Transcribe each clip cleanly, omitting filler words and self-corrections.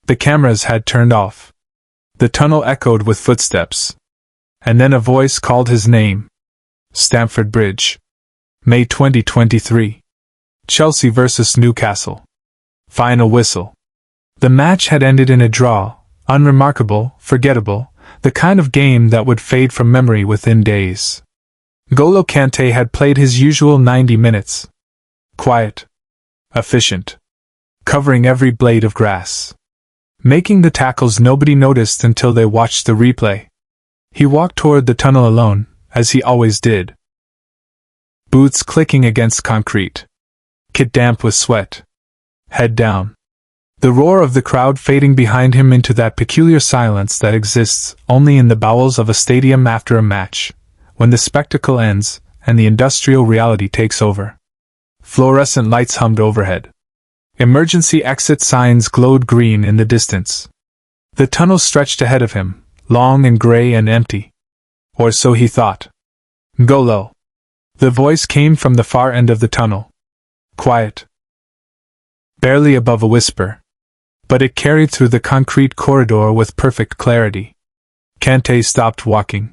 The cameras had turned off. The tunnel echoed with footsteps. And then a voice called his name. Stamford Bridge. May 2023. Chelsea vs Newcastle. Final whistle. The match had ended in a draw, unremarkable, forgettable, the kind of game that would fade from memory within days. N'Golo Kanté had played his usual 90 minutes. Quiet. Efficient. Covering every blade of grass. Making the tackles nobody noticed until they watched the replay. He walked toward the tunnel alone, as he always did. Boots clicking against concrete. Kit damp with sweat. Head down. The roar of the crowd fading behind him into that peculiar silence that exists only in the bowels of a stadium after a match, when the spectacle ends and the industrial reality takes over. Fluorescent lights hummed overhead. Emergency exit signs glowed green in the distance. The tunnel stretched ahead of him, long and gray and empty. Or so he thought. N'Golo. The voice came from the far end of the tunnel. Quiet. Barely above a whisper. But it carried through the concrete corridor with perfect clarity. Kanté stopped walking.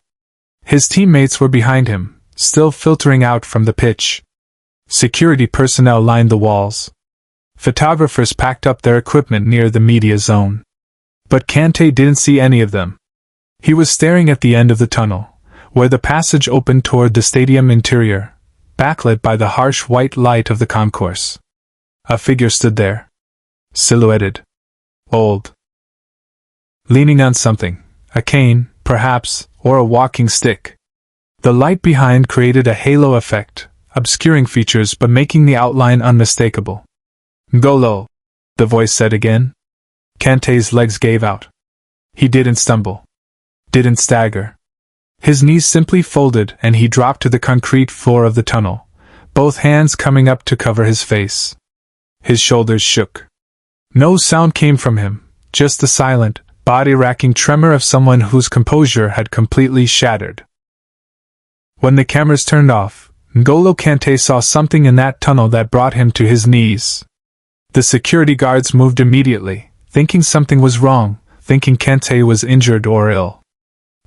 His teammates were behind him, still filtering out from the pitch. Security personnel lined the walls. Photographers packed up their equipment near the media zone. But Kanté didn't see any of them. He was staring at the end of the tunnel, where the passage opened toward the stadium interior, backlit by the harsh white light of the concourse. A figure stood there. Silhouetted. Old. Leaning on something, a cane, perhaps, or a walking stick. The light behind created a halo effect, obscuring features but making the outline unmistakable. N'Golo, the voice said again. Kanté's legs gave out. He didn't stumble. Didn't stagger. His knees simply folded and he dropped to the concrete floor of the tunnel, both hands coming up to cover his face. His shoulders shook. No sound came from him, just the silent, body-racking tremor of someone whose composure had completely shattered. When the cameras turned off, N'Golo Kanté saw something in that tunnel that brought him to his knees. The security guards moved immediately, thinking something was wrong, thinking Kanté was injured or ill.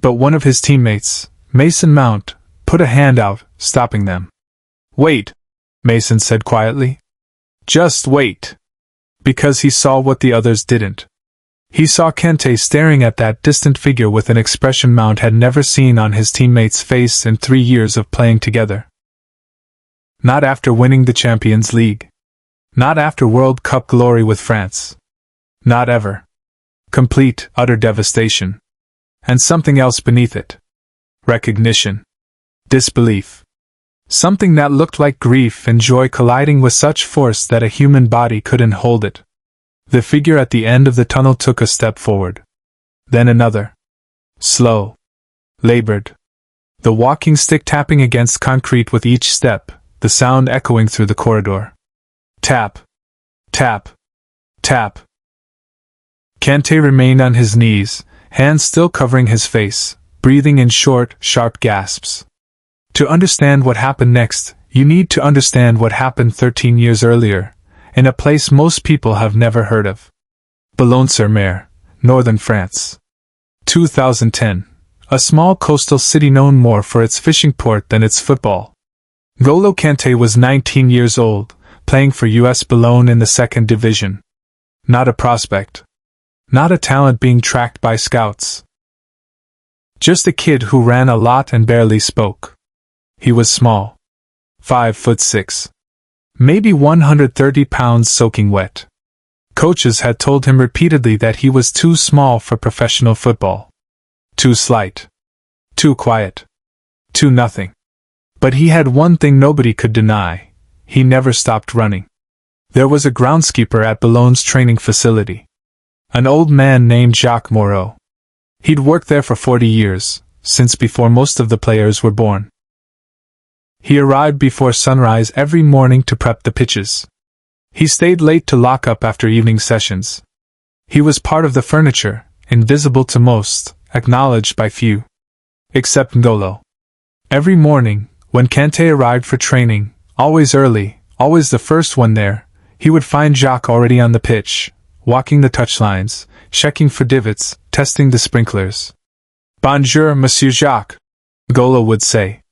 But one of his teammates, Mason Mount, put a hand out, stopping them. "Wait," Mason said quietly. "Just wait." Because he saw what the others didn't. He saw Kanté staring at that distant figure with an expression Mount had never seen on his teammate's face in 3 years of playing together. Not after winning the Champions League. Not after World Cup glory with France. Not ever. Complete, utter devastation. And something else beneath it. Recognition. Disbelief. Something that looked like grief and joy colliding with such force that a human body couldn't hold it. The figure at the end of the tunnel took a step forward. Then another. Slow. Labored. The walking stick tapping against concrete with each step, the sound echoing through the corridor. Tap. Tap. Tap. Kanté remained on his knees, hands still covering his face, breathing in short, sharp gasps. To understand what happened next, you need to understand what happened 13 years earlier, in a place most people have never heard of. Boulogne-sur-Mer, northern France. 2010. A small coastal city known more for its fishing port than its football. N'Golo Kanté was 19 years old, playing for US Boulogne in the 2nd division. Not a prospect. Not a talent being tracked by scouts. Just a kid who ran a lot and barely spoke. He was small. 5'6". Maybe 130 pounds soaking wet. Coaches had told him repeatedly that he was too small for professional football. Too slight. Too quiet. Too nothing. But he had one thing nobody could deny. He never stopped running. There was a groundskeeper at Boulogne's training facility. An old man named Jacques Moreau. He'd worked there for 40 years, since before most of the players were born. He arrived before sunrise every morning to prep the pitches. He stayed late to lock up after evening sessions. He was part of the furniture, invisible to most, acknowledged by few. Except N'Golo. Every morning, when Kanté arrived for training, always early, always the first one there, he would find Jacques already on the pitch, walking the touchlines, checking for divots, testing the sprinklers. "Bonjour, Monsieur Jacques," Golo would say.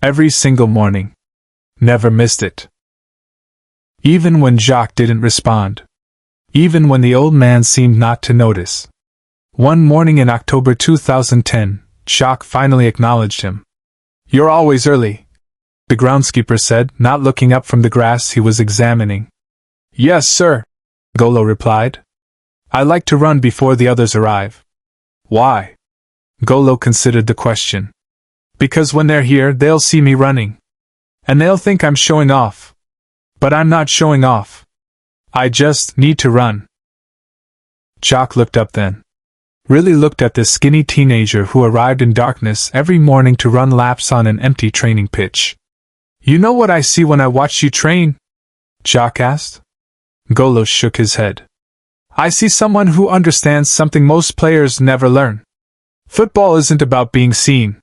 Every single morning. Never missed it. Even when Jacques didn't respond. Even when the old man seemed not to notice. One morning in October 2010, Jacques finally acknowledged him. "You're always early," the groundskeeper said, not looking up from the grass he was examining. "Yes, sir," Golo replied. "I like to run before the others arrive." "Why?" Golo considered the question. "Because when they're here, they'll see me running. And they'll think I'm showing off. But I'm not showing off. I just need to run." Jacques looked up then. Really looked at this skinny teenager who arrived in darkness every morning to run laps on an empty training pitch. "You know what I see when I watch you train?" Jacques asked. Golo shook his head. "I see someone who understands something most players never learn. Football isn't about being seen.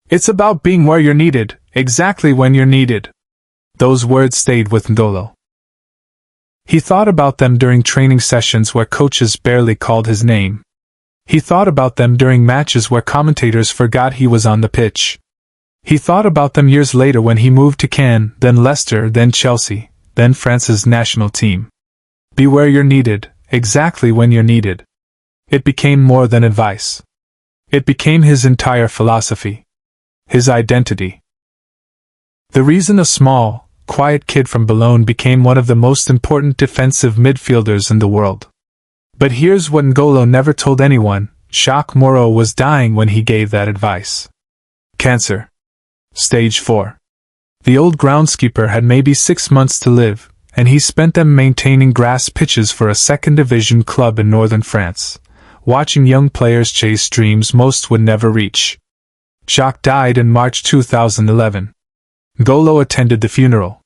It's about being where you're needed, exactly when you're needed." Those words stayed with Golo. He thought about them during training sessions where coaches barely called his name. He thought about them during matches where commentators forgot he was on the pitch. He thought about them years later when he moved to Cannes, then Leicester, then Chelsea, then France's national team. Be where you're needed, exactly when you're needed. It became more than advice. It became his entire philosophy. His identity. The reason a small, quiet kid from Boulogne became one of the most important defensive midfielders in the world. But here's what N'Golo never told anyone: Jacques Moreau was dying when he gave that advice. Cancer. Stage 4. The old groundskeeper had maybe 6 months to live, and he spent them maintaining grass pitches for a second-division club in northern France, watching young players chase dreams most would never reach. Jacques died in March 2011. Golo attended the funeral.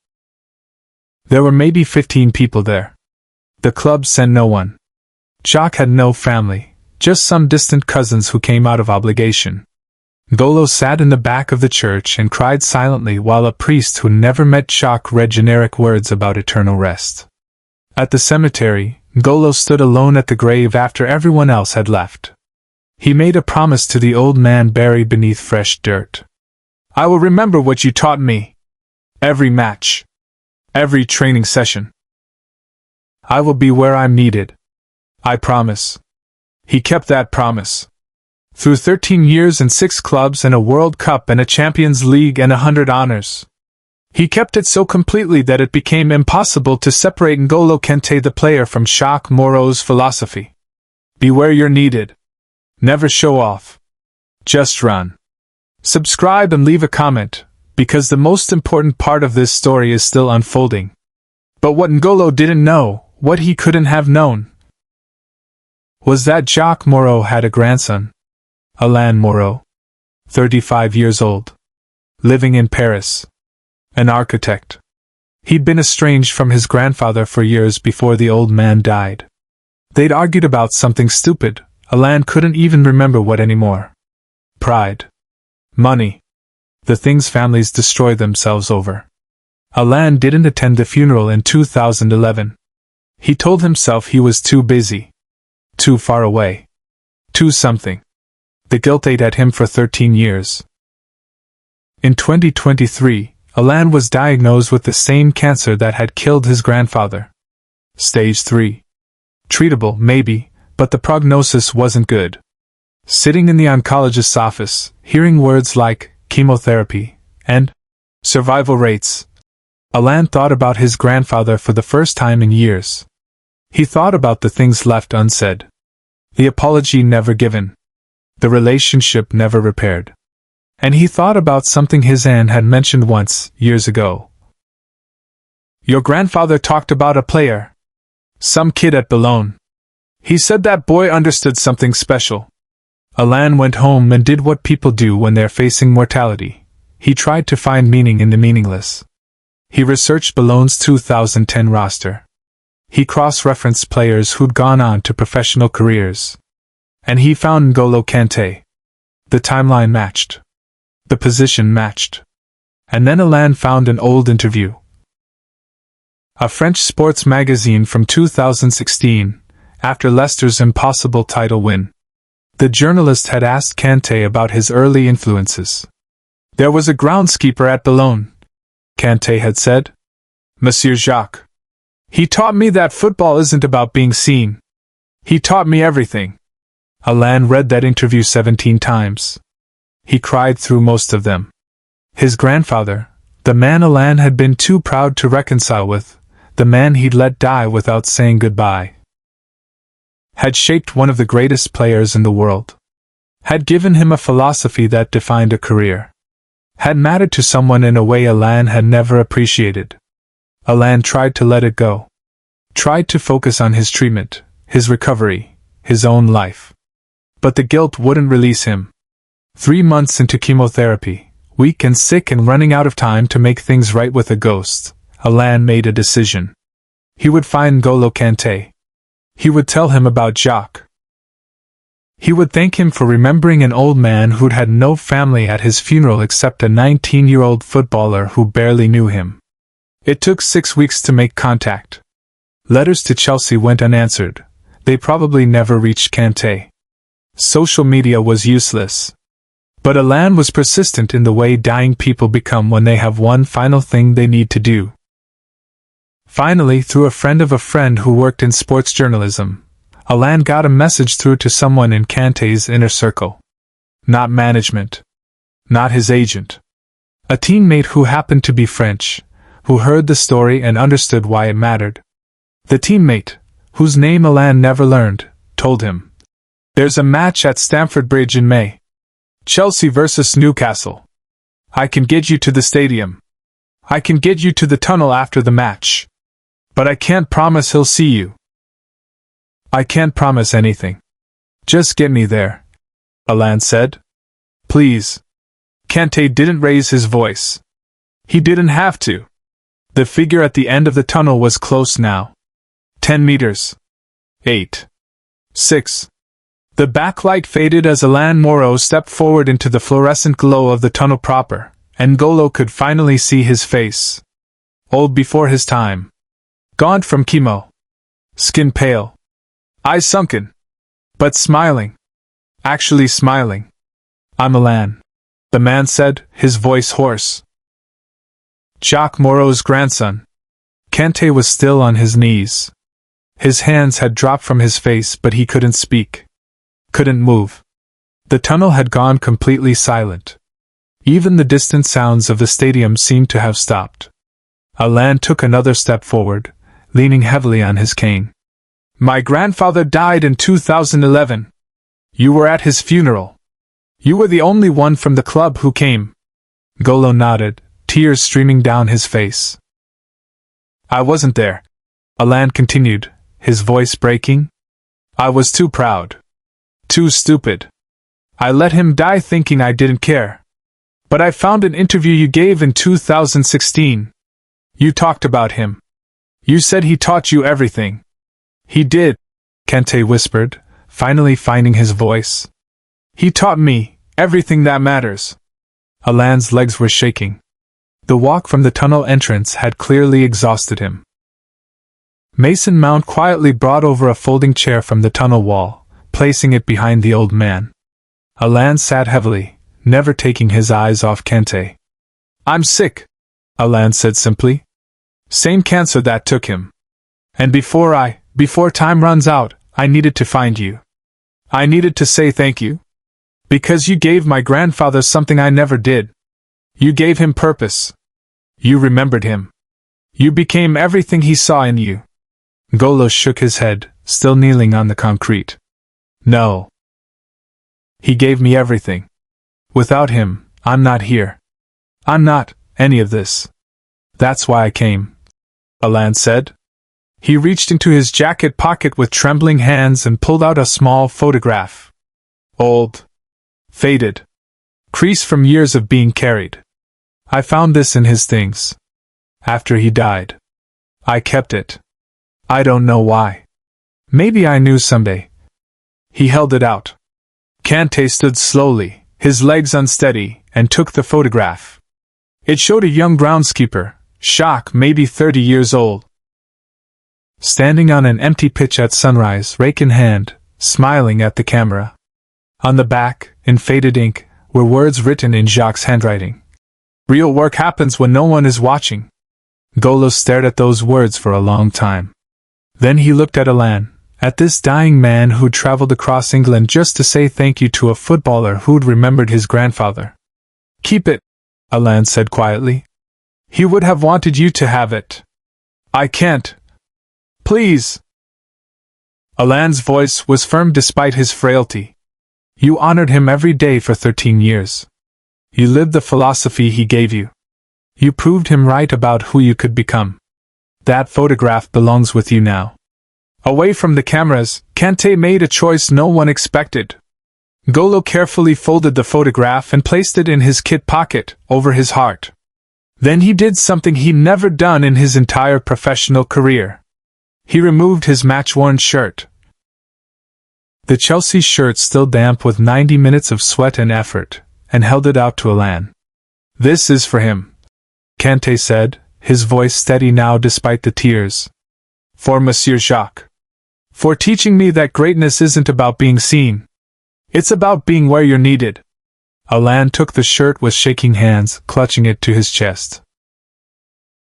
There were maybe 15 people there. The club sent no one. Jacques had no family, just some distant cousins who came out of obligation. Golo sat in the back of the church and cried silently while a priest who never met Jacques read generic words about eternal rest. At the cemetery, Golo stood alone at the grave after everyone else had left. He made a promise to the old man buried beneath fresh dirt. "I will remember what you taught me. Every match. Every training session. I will be where I'm needed. I promise." He kept that promise. Through 13 years and 6 clubs and a World Cup and a Champions League and 100 honors. He kept it so completely that it became impossible to separate N'Golo Kanté the player from Jacques Moreau's philosophy. Be where you're needed. Never show off. Just run. Subscribe and leave a comment, because the most important part of this story is still unfolding. But what N'Golo didn't know, what he couldn't have known, was that Jacques Moreau had a grandson. Alain Moreau. 35 years old. Living in Paris. An architect. He'd been estranged from his grandfather for years before the old man died. They'd argued about something stupid. Alain couldn't even remember what anymore. Pride. Money. The things families destroy themselves over. Alain didn't attend the funeral in 2011. He told himself he was too busy. Too far away. Too something. The guilt ate at him for 13 years. In 2023, Alain was diagnosed with the same cancer that had killed his grandfather. Stage 3. Treatable, maybe, but the prognosis wasn't good. Sitting in the oncologist's office, hearing words like chemotherapy and survival rates, Alain thought about his grandfather for the first time in years. He thought about the things left unsaid. The apology never given. The relationship never repaired. And he thought about something his aunt had mentioned once, years ago. "Your grandfather talked about a player. Some kid at Boulogne. He said that boy understood something special." Alain went home and did what people do when they're facing mortality. He tried to find meaning in the meaningless. He researched Boulogne's 2010 roster. He cross-referenced players who'd gone on to professional careers. And he found N'Golo Kanté. The timeline matched. The position matched. And then Alain found an old interview. A French sports magazine from 2016, after Leicester's impossible title win. The journalist had asked Kanté about his early influences. There was a groundskeeper at Boulogne, Kanté had said. Monsieur Jacques. He taught me that football isn't about being seen. He taught me everything. Alain read that interview 17 times. He cried through most of them. His grandfather, the man Alain had been too proud to reconcile with, the man he'd let die without saying goodbye, had shaped one of the greatest players in the world. Had given him a philosophy that defined a career. Had mattered to someone in a way Alain had never appreciated. Alain tried to let it go. Tried to focus on his treatment, his recovery, his own life. But the guilt wouldn't release him. 3 months into chemotherapy, weak and sick and running out of time to make things right with a ghost, Alain made a decision. He would find N'Golo Kanté. He would tell him about Jacques. He would thank him for remembering an old man who'd had no family at his funeral except a 19-year-old footballer who barely knew him. It took 6 weeks to make contact. Letters to Chelsea went unanswered. They probably never reached Kanté. Social media was useless. But Alain was persistent in the way dying people become when they have one final thing they need to do. Finally, through a friend of a friend who worked in sports journalism, Alain got a message through to someone in Kanté's inner circle. Not management. Not his agent. A teammate who happened to be French, who heard the story and understood why it mattered. The teammate, whose name Alain never learned, told him, "There's a match at Stamford Bridge in May. Chelsea versus Newcastle. I can get you to the stadium. I can get you to the tunnel after the match. But I can't promise he'll see you. I can't promise anything. Just get me there," Alain said. "Please." Kanté didn't raise his voice. He didn't have to. The figure at the end of the tunnel was close now. 10 meters. 8. 6. The backlight faded as Alain Moreau stepped forward into the fluorescent glow of the tunnel proper, and N'Golo could finally see his face. Old before his time. Gaunt from chemo. Skin pale. Eyes sunken. But smiling. Actually smiling. "I'm Alain," the man said, his voice hoarse. Jacques Moreau's grandson. Kanté was still on his knees. His hands had dropped from his face, but he couldn't speak. Couldn't move. The tunnel had gone completely silent. Even the distant sounds of the stadium seemed to have stopped. Alain took another step forward, leaning heavily on his cane. "My grandfather died in 2011. You were at his funeral. You were the only one from the club who came." N'Golo nodded, tears streaming down his face. "I wasn't there," Alain continued, his voice breaking. "I was too proud. Too stupid. I let him die thinking I didn't care. But I found an interview you gave in 2016. You talked about him. You said he taught you everything." "He did," Kanté whispered, finally finding his voice. "He taught me everything that matters." Alain's legs were shaking. The walk from the tunnel entrance had clearly exhausted him. Mason Mount quietly brought over a folding chair from the tunnel wall, placing it behind the old man. Alain sat heavily, never taking his eyes off Kanté. "I'm sick," Alain said simply. "Same cancer that took him. And before time runs out, I needed to find you. I needed to say thank you. Because you gave my grandfather something I never did. You gave him purpose. You remembered him. You became everything he saw in you." N'Golo shook his head, still kneeling on the concrete. "No. He gave me everything. Without him, I'm not here. I'm not any of this. That's why I came," Alain said. He reached into his jacket pocket with trembling hands and pulled out a small photograph. Old. Faded. Crease from years of being carried. "I found this in his things. After he died. I kept it. I don't know why. Maybe I knew someday." He held it out. Kanté stood slowly, his legs unsteady, and took the photograph. It showed a young groundskeeper, Jacques, maybe 30 years old. standing on an empty pitch at sunrise, rake in hand, smiling at the camera. On the back, in faded ink, were words written in Jacques' handwriting. Real work happens when no one is watching. Golo stared at those words for a long time. Then he looked at Alain, at this dying man who'd traveled across England just to say thank you to a footballer who'd remembered his grandfather. "Keep it," Alain said quietly. "He would have wanted you to have it." "I can't. Please." Alain's voice was firm despite his frailty. "You honored him every day for 13 years. You lived the philosophy he gave you. You proved him right about who you could become. That photograph belongs with you now." Away from the cameras, Kanté made a choice no one expected. Golo carefully folded the photograph and placed it in his kit pocket, over his heart. Then he did something he'd never done in his entire professional career. He removed his match-worn shirt. The Chelsea shirt still damp with 90 minutes of sweat and effort, and held it out to Alain. "This is for him," Kanté said, his voice steady now despite the tears. "For Monsieur Jacques. For teaching me that greatness isn't about being seen. It's about being where you're needed." Alain took the shirt with shaking hands, clutching it to his chest.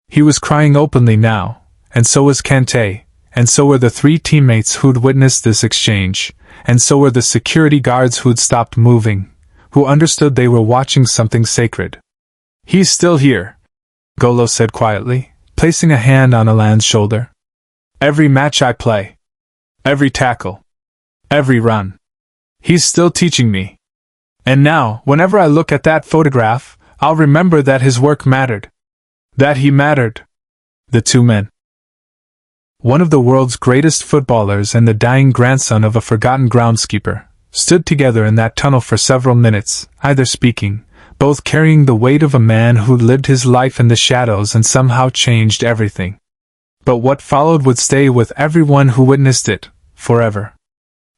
He was crying openly now, and so was Kanté, and so were the 3 teammates who'd witnessed this exchange, and so were the security guards who'd stopped moving, who understood they were watching something sacred. "He's still here," Golo said quietly, placing a hand on Alain's shoulder. "Every match I play. Every tackle. Every run. He's still teaching me. And now, whenever I look at that photograph, I'll remember that his work mattered. That he mattered." The 2 men. One of the world's greatest footballers and the dying grandson of a forgotten groundskeeper, stood together in that tunnel for several minutes, either speaking, both carrying the weight of a man who'd lived his life in the shadows and somehow changed everything. But what followed would stay with everyone who witnessed it, forever.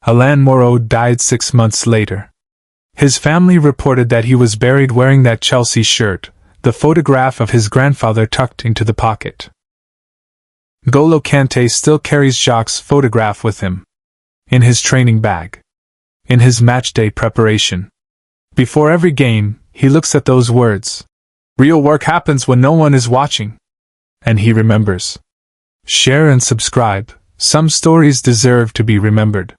Alain Moreau died 6 months later. His family reported that he was buried wearing that Chelsea shirt, the photograph of his grandfather tucked into the pocket. Golo Kanté still carries Jacques' photograph with him. In his training bag. In his matchday preparation. Before every game, he looks at those words. Real work happens when no one is watching. And he remembers. Share and subscribe. Some stories deserve to be remembered.